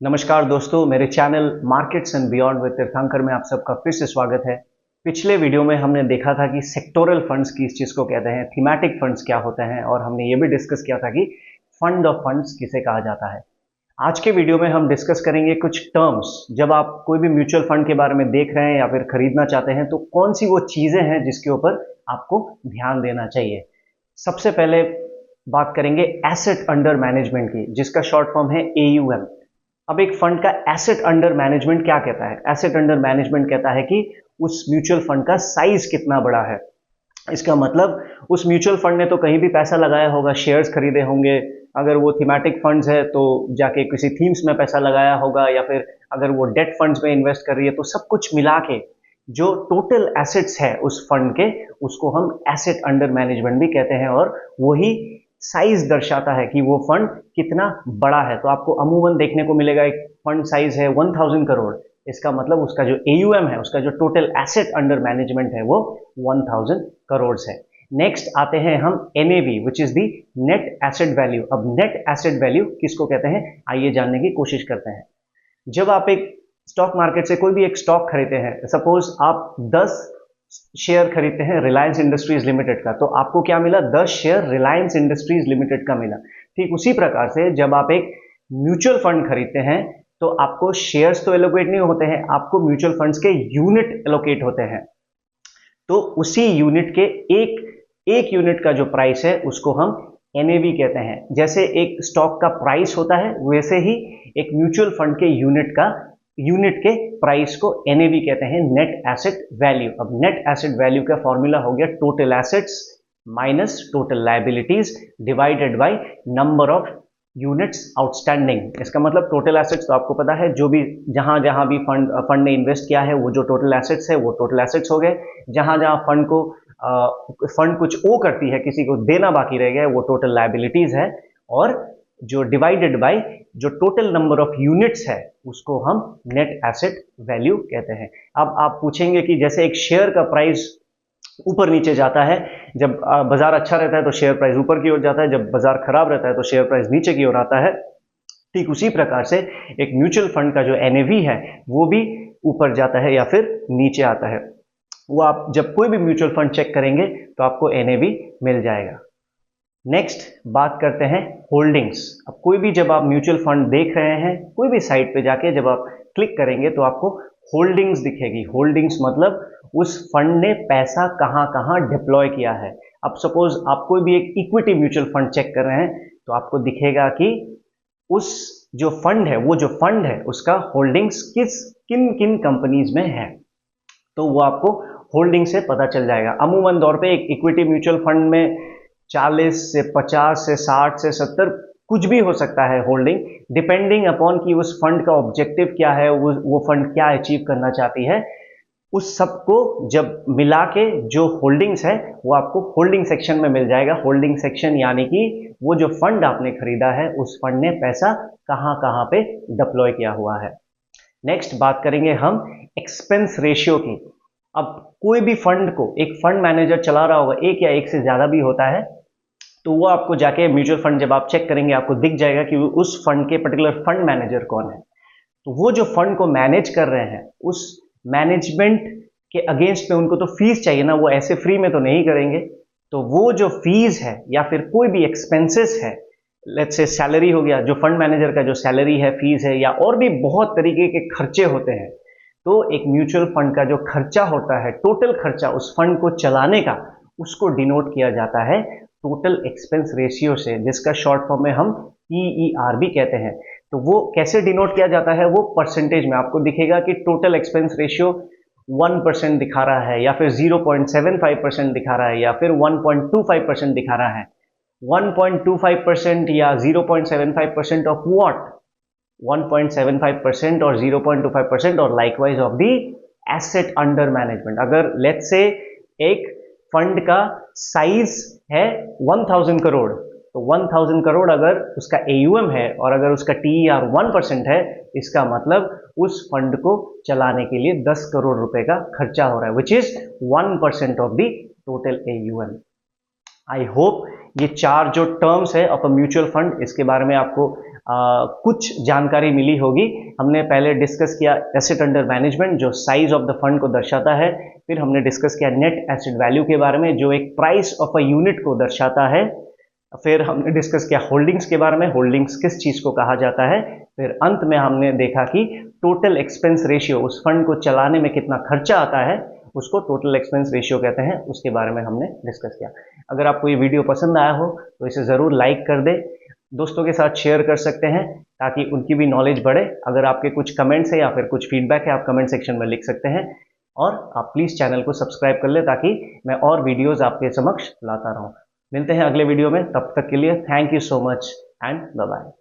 नमस्कार दोस्तों, मेरे channel markets and beyond with तीर्थंकर में आप सबका फिर से स्वागत है। पिछले वीडियो में हमने देखा था कि सेक्टोरल फंड्स किस चीज़ को कहते हैं, थीमैटिक फंड्स क्या होते हैं, और हमने ये भी डिस्कस किया था कि फंड ऑफ फंड्स किसे कहा जाता है। आज के वीडियो में हम डिस्कस करेंगे कुछ टर्म्स। जब आप कोई भी म्यूचुअल फंड के बारे में देख रहे हैं या फिर खरीदना चाहते हैं तो कौन सी वो चीज़ें हैं जिसके ऊपर आपको ध्यान देना चाहिए। सबसे पहले बात करेंगे एसेट अंडर मैनेजमेंट की, जिसका शॉर्ट फॉर्म है AUM। अब एक फंड का एसेट अंडर मैनेजमेंट क्या कहता है? एसेट अंडर मैनेजमेंट कहता है कि उस म्यूचुअल फंड का साइज कितना बड़ा है। इसका मतलब उस म्यूचुअल फंड ने तो कहीं भी पैसा लगाया होगा, शेयर्स खरीदे होंगे, अगर वो थीमैटिक फंड्स है तो जाके किसी थीम्स में पैसा लगाया होगा, या फिर अगर वो डेट फंड्स में इन्वेस्ट कर रही है, तो सब कुछ मिला के जो टोटल एसेट्स है उस फंड के, उसको हम एसेट अंडर मैनेजमेंट भी कहते हैं, और वही साइज दर्शाता है कि वो फंड कितना बड़ा है। तो आपको अमूमन देखने को मिलेगा एक फंड साइज है 1000 करोड़, इसका मतलब उसका जो AUM है, उसका जो टोटल एसेट अंडर मैनेजमेंट है, वो 1000 करोड़ है। नेक्स्ट आते हैं हम NAV, which is the net asset value. अब नेट एसेट वैल्यू किसको कहते हैं, आइए जानने की कोशिश करते हैं। जब आप एक स्टॉक मार्केट से कोई भी एक स्टॉक खरीदते हैं, सपोज आप 10 शेयर खरीदते हैं रिलायंस इंडस्ट्रीज लिमिटेड का, तो आपको क्या मिला? 10 शेयर रिलायंस इंडस्ट्रीज लिमिटेड का मिला। ठीक उसी प्रकार से जब आप एक म्यूचुअल फंड खरीदते हैं तो आपको शेयर्स तो एलोकेट नहीं होते हैं, आपको म्यूचुअल फंड्स के यूनिट एलोकेट होते हैं। तो उसी यूनिट के एक यूनिट का जो प्राइस है उसको हम NAV कहते हैं। जैसे एक स्टॉक का प्राइस होता है, वैसे ही एक म्यूचुअल फंड के यूनिट के प्राइस को NAV कहते हैं, नेट एसेट वैल्यू। अब नेट एसेट वैल्यू का फॉर्मूला हो गया total assets minus total liabilities divided by number of units outstanding. इसका मतलब टोटल एसेट्स तो आपको पता है, जो भी जहां जहां भी फंड ने इन्वेस्ट किया है वो जो टोटल एसेट्स है वो टोटल एसेट्स हो गए। जहां जहां फंड कुछ ओ करती है, किसी को देना बाकी रह गया, वो टोटल लायबिलिटीज है। और जो डिवाइडेड बाय जो टोटल नंबर ऑफ यूनिट्स है उसको हम नेट एसेट वैल्यू कहते हैं। अब आप पूछेंगे कि जैसे एक शेयर का प्राइस ऊपर नीचे जाता है, जब बाजार अच्छा रहता है तो शेयर प्राइस ऊपर की ओर जाता है, जब बाजार खराब रहता है तो शेयर प्राइस नीचे की ओर आता है। ठीक उसी प्रकार से एक म्यूचुअल फंड का जो NAV है वो भी ऊपर जाता है या फिर नीचे आता है। वो आप जब कोई भी म्यूचुअल फंड चेक करेंगे तो आपको NAV मिल जाएगा। नेक्स्ट बात करते हैं होल्डिंग्स। अब कोई भी जब आप म्यूचुअल फंड देख रहे हैं, कोई भी साइट पे जाके जब आप क्लिक करेंगे तो आपको होल्डिंग्स दिखेगी। होल्डिंग्स मतलब उस फंड ने पैसा कहां कहां डिप्लॉय किया है। अब सपोज आप कोई भी एक इक्विटी म्यूचुअल फंड चेक कर रहे हैं तो आपको दिखेगा कि उस जो फंड है, वो जो फंड है उसका होल्डिंग्स किन किन कंपनीज में है, तो वो आपको होल्डिंग से पता चल जाएगा। अमूमन तौर पे एक इक्विटी म्यूचुअल फंड में 40 से 50 से 60 से 70 कुछ भी हो सकता है होल्डिंग, डिपेंडिंग अपॉन कि उस फंड का ऑब्जेक्टिव क्या है, वो फंड क्या अचीव करना चाहती है। उस सबको जब मिला के जो होल्डिंग्स है वो आपको होल्डिंग सेक्शन में मिल जाएगा। होल्डिंग सेक्शन यानी कि वो जो फंड आपने खरीदा है उस फंड ने पैसा कहां कहां पे डिप्लॉय किया हुआ है। नेक्स्ट बात करेंगे हम एक्सपेंस रेशियो की। अब कोई भी फंड को एक फंड मैनेजर चला रहा होगा, एक या एक से ज्यादा भी होता है, तो वो आपको जाके म्यूचुअल फंड जब आप चेक करेंगे आपको दिख जाएगा कि उस फंड के पर्टिकुलर फंड मैनेजर कौन है। तो वो जो फंड को मैनेज कर रहे हैं उस मैनेजमेंट के अगेंस्ट में उनको तो फीस चाहिए ना, वो ऐसे फ्री में तो नहीं करेंगे। तो वो जो फीस है या फिर कोई भी एक्सपेंसेस है, लेट्स से सैलरी हो गया, जो फंड मैनेजर का जो सैलरी है, फीस है, या और भी बहुत तरीके के खर्चे होते हैं। तो एक म्यूचुअल फंड का जो खर्चा होता है, टोटल खर्चा उस फंड को चलाने का, उसको डिनोट किया जाता है टोटल एक्सपेंस रेशियो से, जिसका शॉर्ट फॉर्म में हम TER भी कहते हैं। तो वो कैसे डिनोट किया जाता है, वो परसेंटेज में आपको दिखेगा कि टोटल एक्सपेंस रेशियो 1% दिखा रहा है, या फिर 0.75% दिखा रहा है, या फिर 1.25% दिखा रहा है। 1.25% या 0.75% ऑफ व्हाट? 1.75% और 0.25% और likewise of the asset under management. अगर लेट्स से एक फंड का साइज है 1000 करोड़, तो 1000 करोड़ अगर उसका AUM है और अगर उसका TER 1% है, इसका मतलब उस फंड को चलाने के लिए 10 करोड़ रुपए का खर्चा हो रहा है, which is 1% of the total AUM। I hope ये चार जो टर्म्स है ऑफ अ म्यूचुअल फंड, इसके बारे में आपको कुछ जानकारी मिली होगी। हमने पहले डिस्कस किया एसेट अंडर मैनेजमेंट जो साइज ऑफ द फंड को दर्शाता है, फिर हमने डिस्कस किया नेट एसेट वैल्यू के बारे में जो एक प्राइस ऑफ अ यूनिट को दर्शाता है, फिर हमने डिस्कस किया होल्डिंग्स के बारे में, होल्डिंग्स किस चीज़ को कहा जाता है, फिर अंत में हमने देखा कि टोटल एक्सपेंस रेशियो, उस फंड को चलाने में कितना खर्चा आता है उसको टोटल एक्सपेंस रेशियो कहते हैं, उसके बारे में हमने डिस्कस किया। अगर आपको ये वीडियो पसंद आया हो तो इसे ज़रूर लाइक कर दे, दोस्तों के साथ शेयर कर सकते हैं ताकि उनकी भी नॉलेज बढ़े। अगर आपके कुछ कमेंट्स है या फिर कुछ फीडबैक है आप कमेंट सेक्शन में लिख सकते हैं, और आप प्लीज़ चैनल को सब्सक्राइब कर ले ताकि मैं और वीडियोज़ आपके समक्ष लाता रहूँ। मिलते हैं अगले वीडियो में, तब तक के लिए thank you so much and bye bye.